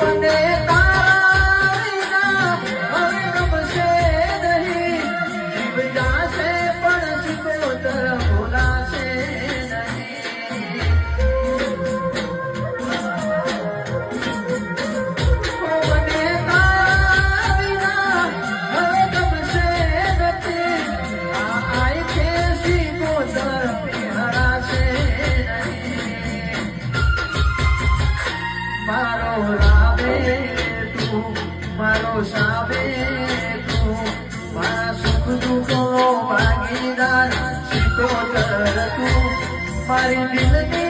મને તારા વિના હવે ગમશે નહીં. જીવ જાશે પણ સિકોતર ભૂલાશે નહીં. મને તારા વિના હવે ગમશે નથી. આ આંખે સિકોતર પીહળાશે નહીં. મારો રાવે તું, મારો સાવે તું, મારા સુખ દુઃખનો ભાગીદાર સિકોતર તું, મારી દિલની